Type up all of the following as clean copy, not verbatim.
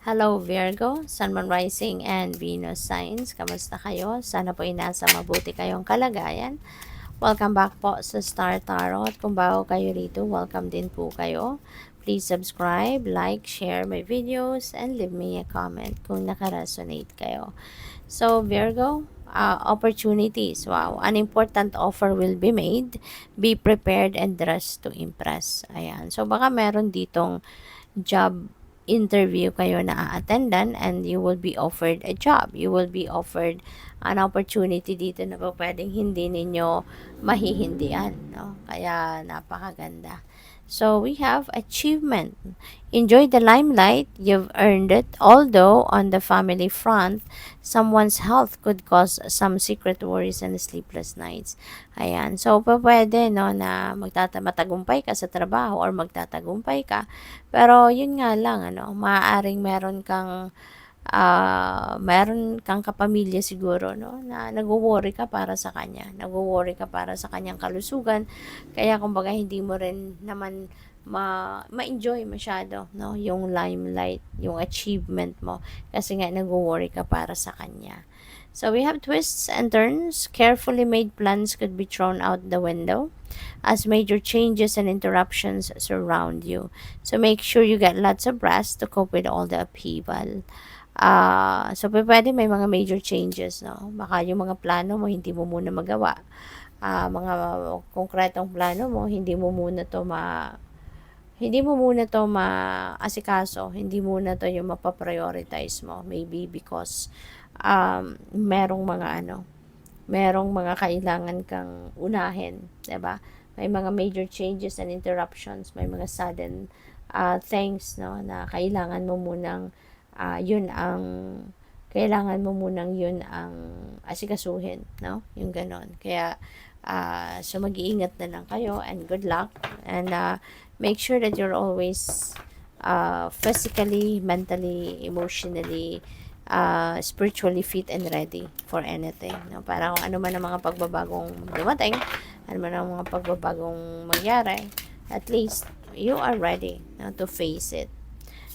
Hello Virgo, Sun, Moon, Rising, and Venus signs. Kamusta kayo? Sana po nasa mabuti kayong kalagayan. Welcome back po sa Star Tarot. Kung bago kayo rito, welcome din po kayo. Please subscribe, like, share my videos, and leave me a comment kung nakaresonate kayo. So Virgo, opportunities. Wow, an important offer will be made. Be prepared and dress to impress. Ayan. So baka meron ditong job interview kayo na attendan and you will be offered a job. You will be offered an opportunity dito na po pwedeng hindi ninyo mahihindian. No? Kaya napakaganda. So we have achievement. Enjoy the limelight. You've earned it. Although on the family front, someone's health could cause some secret worries and sleepless nights. Ayan. So, pwede, no, na matagumpay ka sa trabaho or magtatagumpay ka. Pero, yun nga lang, ano, maaaring meron kang kapamilya siguro, no, na nagwo-worry ka para sa kanya. Nagwo-worry ka para sa kanyang kalusugan. Kaya, kumbaga, hindi mo rin naman ma-enjoy masyado, no, yung limelight, yung achievement mo. Kasi nga, nagwo-worry ka para sa kanya. So we have twists and turns. Carefully made plans could be thrown out the window as major changes and interruptions surround you. So make sure you get lots of rest to cope with all the upheaval. So pwede may mga major changes, no? Baka yung mga plano mo hindi mo muna magawa. Mga konkretong plano mo hindi mo muna to maasikaso, hindi muna to yung mapaprioritize mo. Maybe because merong mga kailangan kang unahin, 'di ba? May mga major changes and interruptions, may mga sudden things, no, na kailangan mo munang yun ang asikasuhin, no? Yung ganon. Kaya so mag-iingat na lang kayo and good luck and make sure that you're always physically, mentally, emotionally, spiritually fit and ready for anything. No? Para kung ano man ang mga pagbabagong dumating, ano man ang mga pagbabagong mangyari, at least you are ready, no, to face it.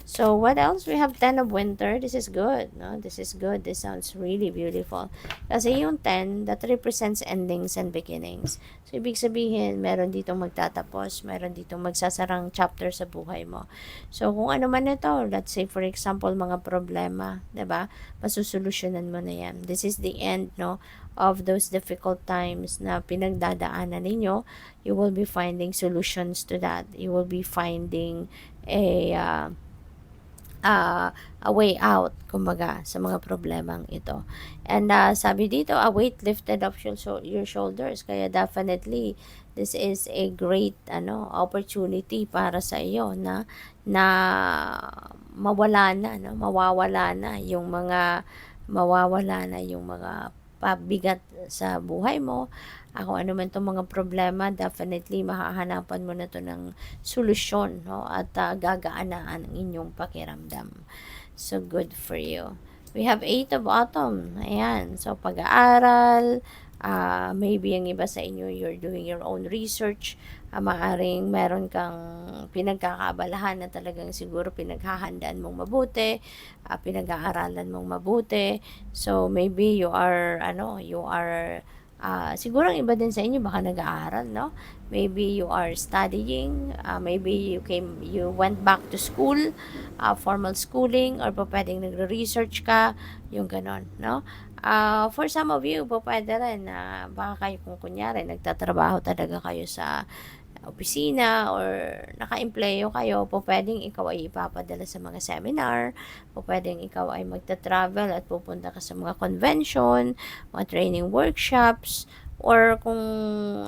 So what else? We have 10 of winter. This is good, no? This is good. This sounds really beautiful. Kasi yung 10, that represents endings and beginnings. So ibig sabihin, meron ditong magtatapos, meron ditong magsasarang chapter sa buhay mo. So kung ano man ito, let's say for example, mga problema, 'di ba? Masusolusyonan mo na 'yan. This is the end, no, of those difficult times na pinagdadaanan ninyo. You will be finding solutions to that. You will be finding a a way out, kumbaga, sa mga problemang ito. And sabi dito, a weight lifted off your shoulders. Kaya definitely, this is a great opportunity para sa iyo na mawawala na yung mga pabigat sa buhay mo. Kung ano man itong mga problema, definitely mahahanapan mo na to ng solusyon, no? At gagaan ang inyong pakiramdam. So, good for you. We have 8 of autumn. Ayan. So, pag-aaral, maybe ang iba sa inyo, you're doing your own research. Maaring meron kang pinagkakaabalahan na talagang siguro pinaghahandaan mong mabuti, pinag-aaralan mong mabuti. So, maybe siguro ang iba din sa inyo baka nag-aaral, no? Maybe you are studying, maybe you went back to school, formal schooling, or pa pwedeng nagre-research ka, yung ganon, no? For some of you, po pwede rin na baka kayo kung kunyari nagtatrabaho talaga kayo sa opisina or naka-empleyo kayo, po pwedeng ikaw ay ipapadala sa mga seminar, po pwedeng ikaw ay magta-travel at pupunta ka sa mga convention, mga training workshops, or kung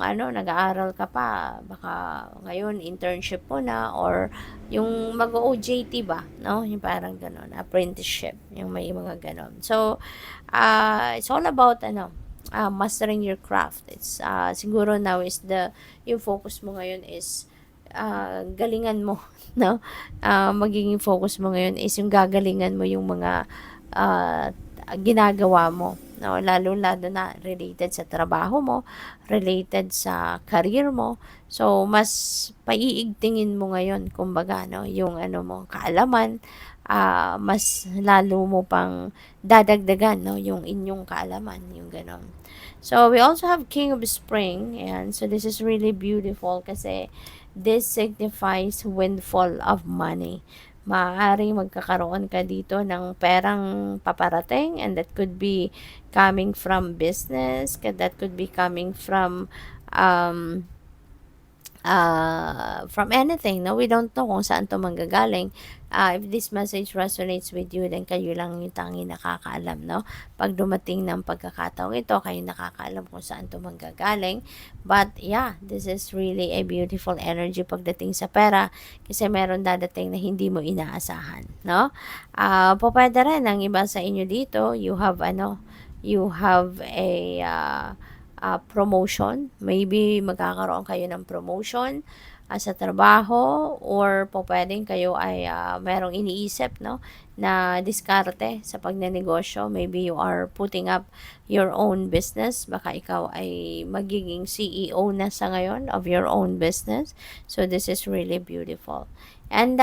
nag-aaral ka pa, baka ngayon internship mo na or yung mag-OJT ba, no? Yung parang ganon, apprenticeship, yung may mga ganon. So, it's all about mastering your craft. It's siguro now is yung focus mo ngayon is galingan mo, no? Magiging focus mo ngayon is yung gagalingan mo yung mga ginagawa mo, no? Lalo na related sa trabaho mo, related sa career mo. So mas paiigtingin mo ngayon, kumbaga, no, yung mo, kaalaman, mas lalo mo pang dadagdagan, no, yung inyong kaalaman, yung gano'n. So, we also have King of Spring, and so this is really beautiful kasi this signifies windfall of money. Maaaring magkakaroon ka dito ng perang paparating, and that could be coming from business, that could be coming from anything, no? We don't know kung saan to manggagaling. If this message resonates with you, then kayo lang yung tanging nakakaalam, no? Pag dumating ng pagkakataong ito, kayo nakakaalam kung saan to manggagaling. But yeah, this is really a beautiful energy pagdating sa pera kasi meron dadating na hindi mo inaasahan, no? Pwede rin ang iba sa inyo dito, you have a promotion. Maybe magkakaroon kayo ng promotion sa trabaho, or pwedeng kayo ay merong iniisip, no, na diskarte sa pagnenegosyo. Maybe you are putting up your own business. Baka ikaw ay magiging CEO na sa ngayon of your own business. So this is really beautiful. And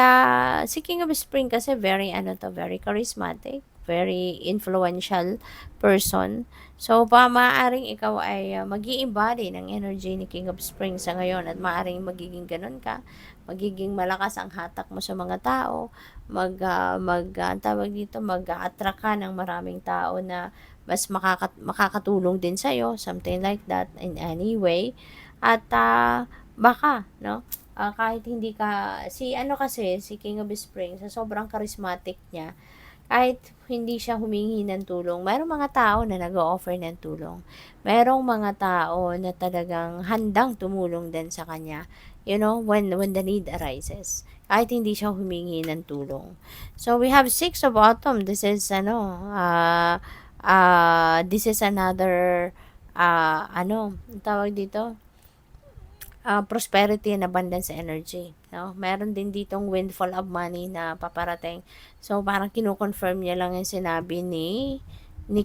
si King of Spring kasi very very charismatic, very influential person. So, maaaring ikaw ay mag-i-embody ng energy ni King of Spring sa ngayon, at maaaring magiging ganun ka, magiging malakas ang hatak mo sa mga tao, tawag dito, mag-attract ka ng maraming tao na mas makakatulong din sa'yo, something like that, in any way. At baka, no, kahit hindi ka, si King of Spring, sa sobrang charismatic niya, kahit hindi siya humingi ng tulong, merong mga tao na nag-o-offer ng tulong. Merong mga tao na talagang handang tumulong din sa kanya, you know, when the need arises. Kahit hindi siya humingi ng tulong. So, we have Six of Autumn. This is, this is another, ang tawag dito? Prosperity and abundance energy, no? Meron din ditong windfall of money na paparating. So, parang kino-confirm niya lang yung sinabi ni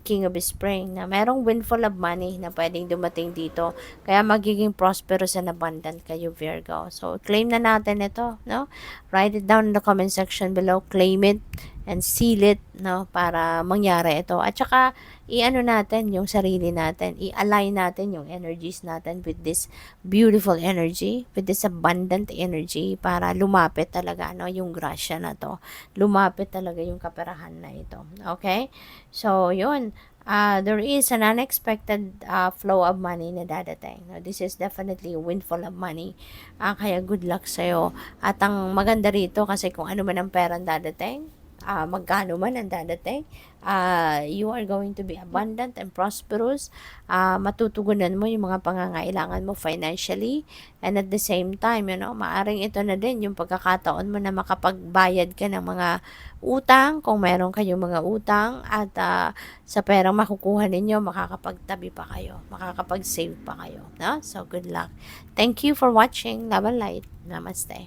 King of Spring na merong windfall of money na pwedeng dumating dito. Kaya magiging prosperous and abundant kayo, Virgo. So, claim na natin ito, no? Write it down in the comment section below. Claim it and seal it, no? Para mangyari ito. At saka, i-ano natin yung sarili natin. I-align natin yung energies natin with this beautiful energy, with this abundant energy, para lumapit talaga, no, yung grasya na to. Lumapit talaga yung kaperahan na ito. Okay? So, yun. There is an unexpected flow of money na dadating. No, this is definitely a windfall of money. Kaya good luck sa'yo. At ang maganda rito, kasi kung ano man ang perang dadating, magkano man ang dadating, you are going to be abundant and prosperous. Matutugunan mo yung mga pangangailangan mo financially, and at the same time, you know, maaring ito na din yung pagkakataon mo na makapagbayad ka ng mga utang, kung meron kayong mga utang, at sa perang makukuha ninyo, makakapagtabi pa kayo, makakapag-save pa kayo, no? So, good luck. Thank you for watching. Love and light. Namaste.